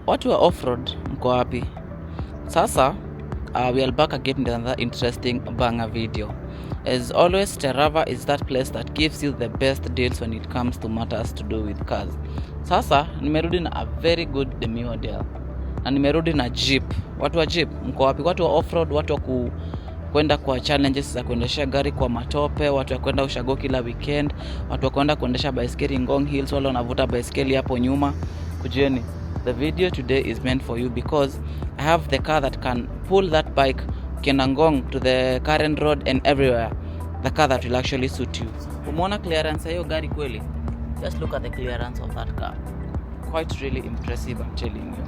Watu wa off-road mko wapi? Sasa we are back again with another interesting banger video. As always, Terava is that place that gives you the best deals when it comes to matters to do with cars. Sasa nimerudi na a very good demure deal. Na nimerudi na Jeep. Watu wa Jeep mko wapi? Watu wa off-road, watu wa kwenda kwa challenges za kuendesha gari kwa matope, watu wa kwenda ushago kila weekend, watu wa kwenda kuendesha baiskeli Ngong Hills, wale wanavuta baiskeli hapo nyuma. Kujeni. The video today is meant for you because I have the car that can pull that bike Kenyan to the Karen road and everywhere. The car that will actually suit you. Umeona clearance hiyo gari kweli? Just look at the clearance of that car. Quite really impressive, I'm telling you.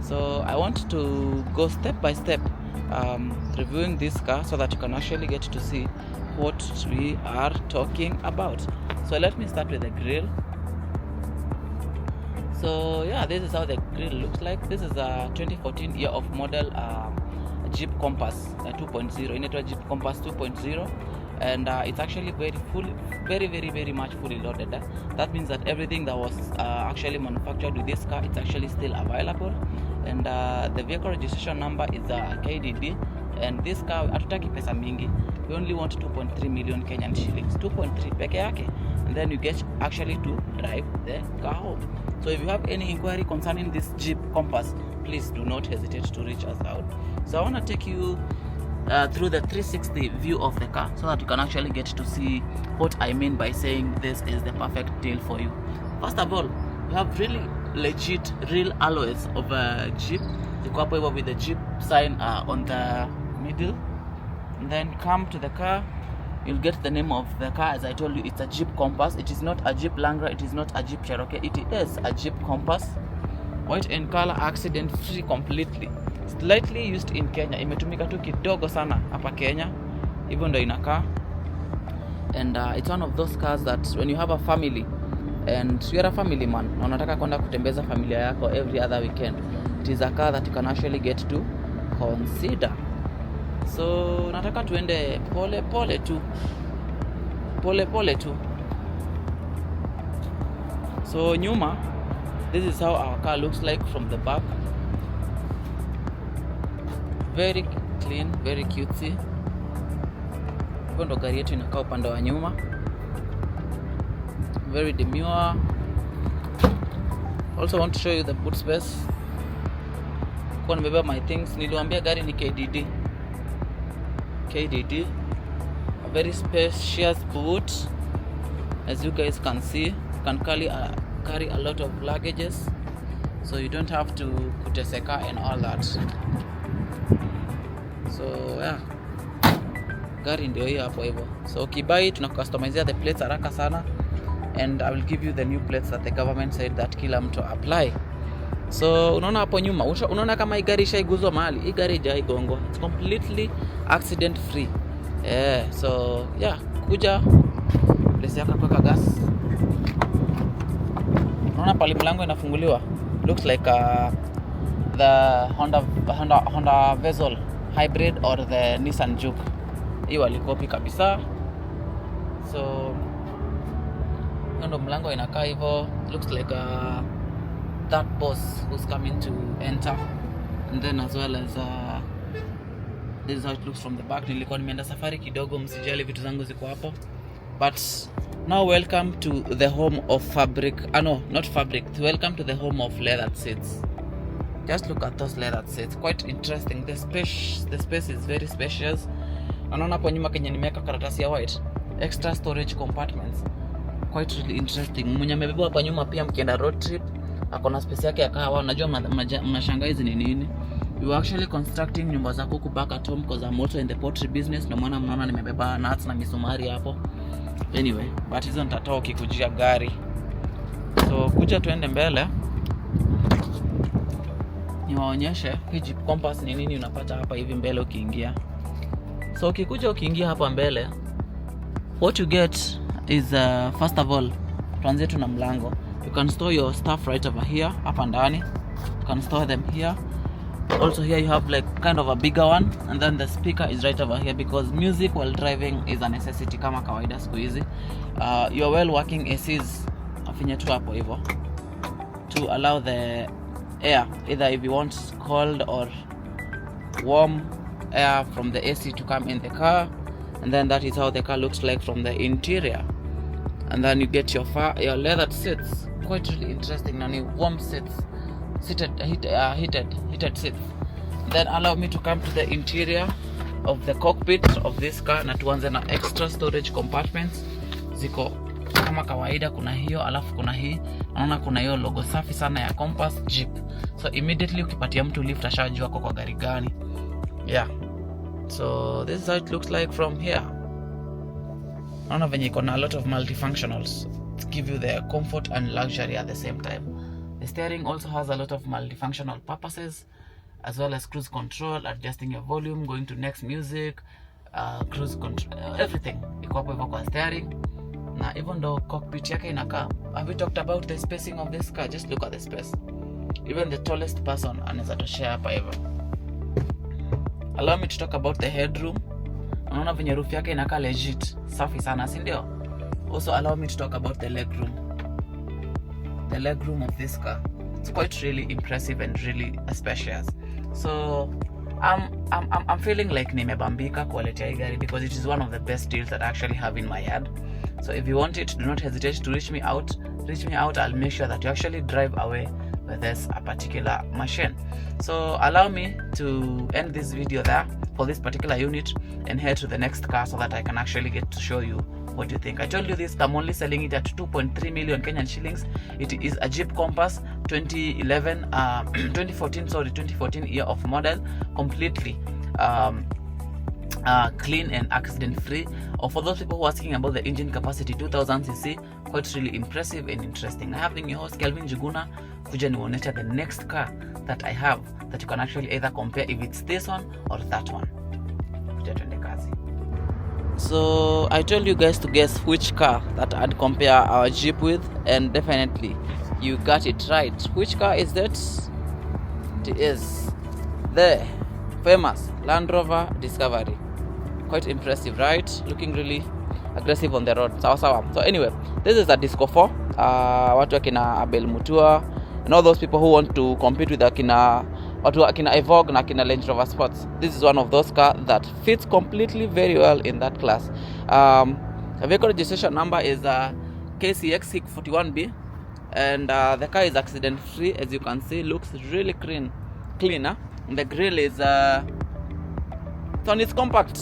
So I want to go step by step reviewing this car so that you can actually get to see what we are talking about. So let me start with the grille. So yeah, this is how the grille looks like. This is a 2014 year of model Jeep Compass 2.0. Inaitwa Jeep Compass 2.0, and it's actually very much fully loaded. That means that everything that was actually manufactured with this car, it's actually still available, and the vehicle registration number is KDD. And this car hatutaki pesa mingi, we only want 2.3 million Kenyan shillings, 2.3 peke yake, and then you get actually to drive the car home. So if you have any inquiry concerning this Jeep Compass, please do not hesitate to reach us out. So I want to take you through the 360 view of the car so that you can actually get to see what I mean by saying this is the perfect deal for you. First of all, we have really legit real alloys of Jeep. You go up with the Jeep sign on the middle, and then come to the car. You'll get the name of the car. As I told you, it's a Jeep Compass. It is not a Jeep Langra, it is not a Jeep Cherokee, it is a Jeep Compass. White in color, accident free completely. Slightly used in Kenya, imetumika tu kidogo sana hapa Kenya, hivyo ndo inakaa. And it's one of those cars that when you have a family and you are a family man na unataka kwenda kutembeza familia yako every other weekend, it is a car that you can actually get to consider. So nataka tuende pole pole tu. So nyuma, this is how our car looks like from the back. Very clean, very cutesy. Hivyo ndo gari yetu inakaa upande wa nyuma. Very demure. Also want to show you the boot space. Kwa nimebeba my things. Niliwaambia gari ni KDD. A very spacious boot. As you guys can see, you can carry a lot of luggages, so you don't have to kuteseka and all that. So yeah, gari ndio hiyo hapo hivyo. So ukibai tunacustomizea the plates haraka sana, and I will give you the new plates that the government said that kila mtu apply. So unaona hapo nyuma, unaona kama hii gari shaiguzwa mahali. Hii gari haijagongwa, it's completely accident free. So yeah, kuja place yako kwa gas. Unaona pale mlango inafunguliwa, looks like the Honda Vezel hybrid or the Nissan Juke. Hii walikopi kabisa. So ndo mlango inakaa hivyo, looks like that boss who's coming to enter, and then as well as this is how it looks from the back. Nilikuwa nimeenda safari kidogo, msijali vitu zangu ziko hapo. But now welcome to the home of fabric. Not fabric. Welcome to the home of leather seats. Just look at those leather seats. Quite interesting. The space is very spacious. Anaona hapo nyuma Kenya nimeweka karatasi ya white, extra storage compartments. Quite really interesting. Mwenye amebeba hapa nyuma pia mkienda road trip, akona space yake ya kahawa. Unajua mnashangaa hizi ni nini? We were actually constructing nyumba za kuku back at home because I'm also in the pottery business. Ndio maana mnaona nimebeba nuts na misumari hapo. Anyway, but hizo nitatoa ukikujia gari. So kuja tuende mbele, niwaonyeshe hii Jeep Compass ni nini unapata hapa hivi mbele ukiingia. So ukiingia hapa mbele, what you get is first of all, tuanze tu na mlango. You can store your stuff right over here, hapa ndani. You can store them here. Also here you have like kind of a bigger one, and then the speaker is right over here because music while driving is a necessity kama kawaida siku hizi. Your well working ACs afinye tu hapo hivyo to allow the air, either if you want cold or warm air from the AC to come in the car. And then that is how the car looks like from the interior. And then you get your leather seats, quite really interesting, and warm seats, heated seats. Then allow me to come to the interior of the cockpit of this car, na tuanze na extra storage compartments. Ziko kama kawaida, kuna hiyo, alafu kuna hii, naona kuna hiyo logo safi sana ya Compass Jeep. So immediately ukipatia mtu lift ashajua kwa gari gani. Yeah, so this is how it looks like from here. Naona venye iko na a lot of multifunctionals to give you the comfort and luxury at the same time. The steering also has a lot of multifunctional purposes, as well as cruise control, adjusting your volume, going to next music, cruise control, everything iko hapo hivyo kwa steering. Na even though cockpit yake inakaa, have we talked about the spacing of this car? Just look at the space. Even the tallest person anaweza toshea hapa hivyo. Allow me to talk about the headroom. Unaona venye roof yake inakaa legit, safi sana, si ndio? Also allow me to talk about the legroom. The legroom of this car, it's quite really impressive and really spacious. So I'm feeling like nimebambika kuwaletea hii gari because it is one of the best deals that I actually have in my head. So if you want it, do not hesitate to reach me out. I'll make sure that you actually drive away with this particular machine. So allow me to end this video there for this particular unit and head to the next car so that I can actually get to show you what you think. I told you this, I'm only selling it at 2.3 million Kenyan shillings. It is a Jeep Compass 2014 year of model, completely clean and accident free. Or for those people who are asking about the engine capacity, 2000cc, quite really impressive and interesting. I have in your host Kelvin Juguna, kuja nionyesha the next car that I have that you can actually either compare if it's this one or that one. So I told you guys to guess which car that I'd compare our Jeep with, and definitely you got it right. Which car is that? It is the famous Land Rover Discovery. Quite impressive, right? Looking really aggressive on the road. Sawa sawa. So anyway, this is a Disco 4. Watu akina Abel Mutua and all those people who want to compete with akina Evoque na akina Range Rover Sports. This is one of those cars that fits completely very well in that class. The vehicle registration number is KCX 41B, and the car is accident free, as you can see. Looks really clean. And the grille is so it's compact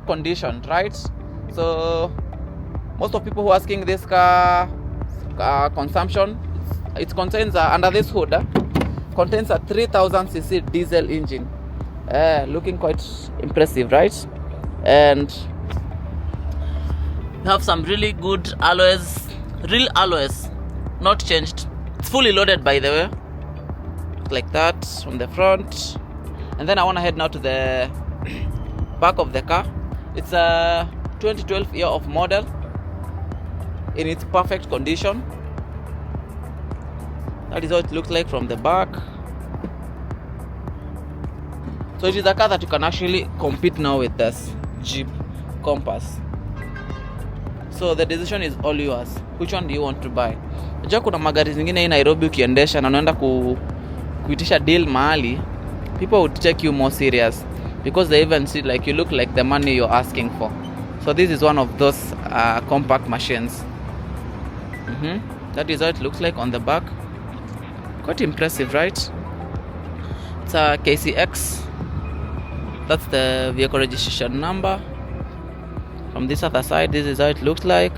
condition, right? So most of people who are asking this car consumption, it contains under this hood contains a 3000cc diesel engine. Looking quite impressive, right? And you have some really good alloys, real alloys, not changed. It's fully loaded, by the way, like that from the front. And then I want to head now to the back of the car. It's a 2012 year of model in its perfect condition. That is how it looks like from the back. So it is a car that you can actually compete now with this Jeep Compass. So the decision is all yours. Which one do you want to buy? Unajua kuna magari zingine hii Nairobi ukiendesha na unaenda kuitisha deal mahali, people would take you more serious because they even see like you look like the money you're asking for. So this is one of those compact machines. That is how it looks like on the back. Quite impressive, right? It's a KCX. That's the vehicle registration number. From this other side, this is how it looks like.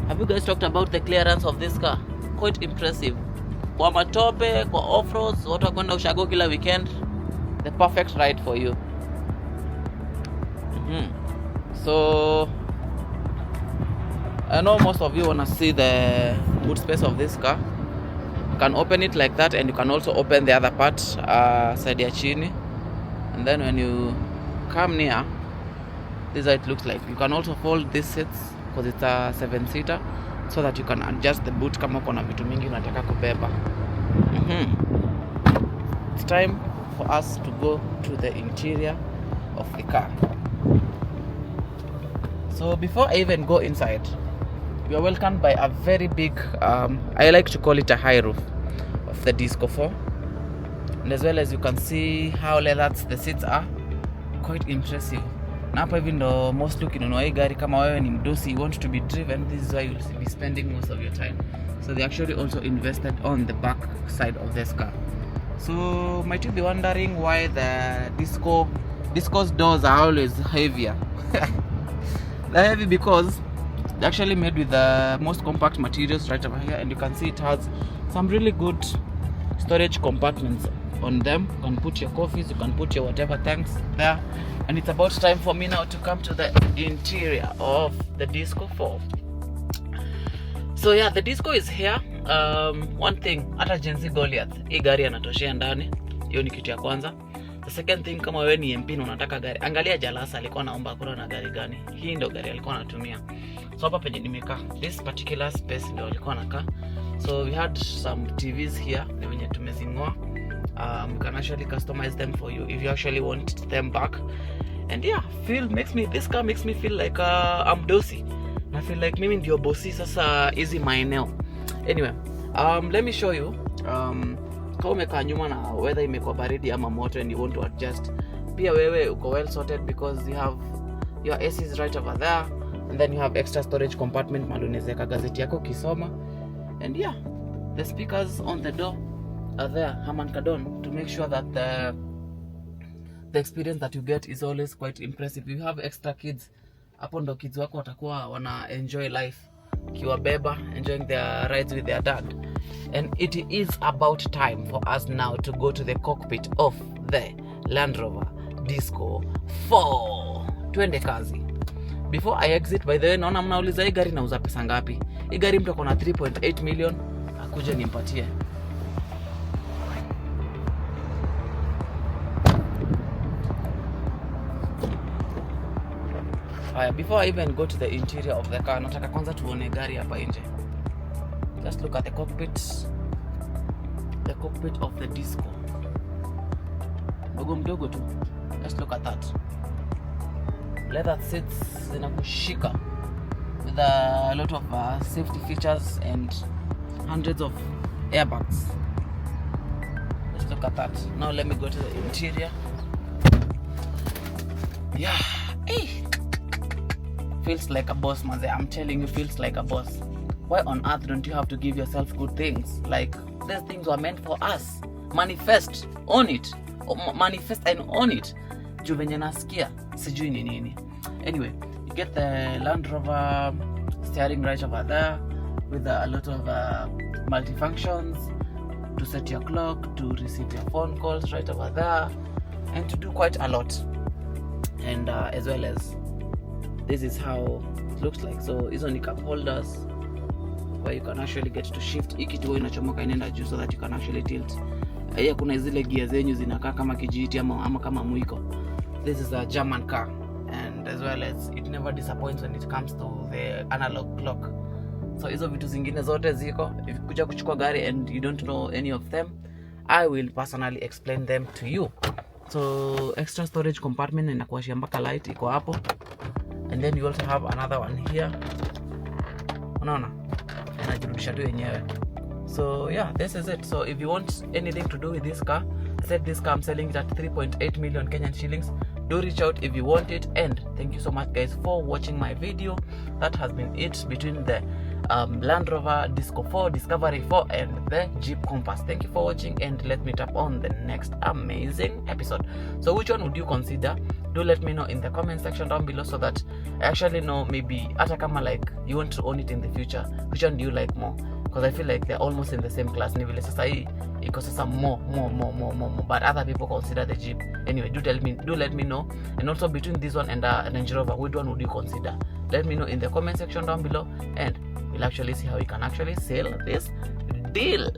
Have you guys talked about the clearance of this car? Quite impressive. Kwa matope, kwa off-roads, watu wakwenda ushago kila weekend, the perfect ride for you. So I know most of you want to see the boot space of this car. You can open it like that, and you can also open the other part, side ya chini. And then when you come near, this is how it looks like. You can also fold these seats because it's a 7-seater, so that you can adjust the boot kama kuna vitu mingi unataka kubeba. It's time for us to go to the interior of the car. So before I even go inside, we are welcomed by a very big, I like to call it a high roof. of the Disco 4, and as well as you can see how leathered the seats are, quite impressive. Na hapa hivi ndo most ukinunua hii gari kama wewe ni mdosi, you want to be driven, this is why you'll be spending most of your time. So they actually also invested on the back side of this car. So might you be wondering why the Disco's doors are always heavier? They're heavy because they're actually made with the most compact materials right over here, and you can see it has some really good storage compartments on them. You can put your coffees, you can put your whatever tanks there. And it's about time for me now to come to the interior of the Disco 4. So yeah, the Disco is here. One thing, hata Gen Z Goliath, hii gari anatoshea ndani. Hiyo ni kitu ya kwanza. The second thing, kama wewe ni MP na unataka gari, angalia Jalasa alikuwa anaomba kura na gari gani. Hii ndio gari alikuwa anatumia. So hapa penye nimekaa, this particular space ndio alikuwa anakaa. So we had some TVs here, ni wenye tumezingoa. You can actually customize them for you if you actually want them back. And yeah, this car makes me feel like I'm bossy. I feel like mimi ndio bossy sasa hizi maeneo. Anyway, let me show you. Kama umekaa nyuma na weather imekuwa baridi ama moto and you want to adjust, pia wewe uko well sorted because you have your ACs right over there, and then you have extra storage compartment mahali unaweka gazeti yako kisoma. And yeah, the speakers on the door are there, Harman Kardon, to make sure that the experience that you get is always quite impressive. You have extra kids, hapo ndo kids wako watakuwa wana enjoy life kiwabeba, enjoying their rides with their dad. And it is about time for us now to go to the cockpit of the Land Rover Disco 4. Twende kazi. Before I exit, by the way, naona mnauliza hii gari nauza pesa ngapi? Hii gari mtu akona 3.8 million, akuje nimpatie. Before I even go to the interior of the car, nataka kwanza tuone gari hapa nje. Just look at the cockpit of the Disco. Mdogo tu. Just look at that. Leather seats zinakushika with a lot of safety features and hundreds of airbags. Just look at that. Now let me go to the interior. Yeah. Hey. Feels like a boss, man. I'm telling you, feels like a boss. Why on earth don't you have to give yourself good things? Like, these things were meant for us. Manifest, own it. Manifest and own it. Juvenye nasikia, sijui ni nini. Anyway, you get the Land Rover steering right over there with a lot of multifunctions to set your clock, to receive your phone calls right over there, and to do quite a lot. And as well as, this is how it looks like. So hizo ni cup holders where you can actually get to shift. Hiki tu inachomoka inaenda juu so that you can actually tilt. Haya kuna zile gear zenyu zinakaa kama kijiti ama kama mwiko. This is a German car, and as well as it never disappoints when it comes to the analog clock. So hizo vitu zingine zote ziko. If kuja kuchukua gari and you don't know any of them, I will personally explain them to you. So extra storage compartment inakuashia mpaka light iko hapo. And then you also have another one here. Unaona? Inajirudisha tu yenyewe. So yeah, this is it. So if you want anything to do with this car, I said this car I'm selling it at 3.8 million Kenyan shillings. Do reach out if you want it. And thank you so much guys for watching my video. That has been it between the Land Rover Disco 4, Discovery 4 and the Jeep Compass. Thank you for watching, and let me tap on the next amazing episode. So which one would you consider? Do let me know in the comment section down below so that I actually know, maybe hata kama like you want to own it in the future, which one do you like more? Because I feel like they're almost in the same class. Ni vile sasa hii iko sasa more, but other people consider the Jeep. Anyway, do let me know. And also between this one and Range Rover, which one would you consider? Let me know in the comment section down below, and we'll actually see how we can actually sell this deal.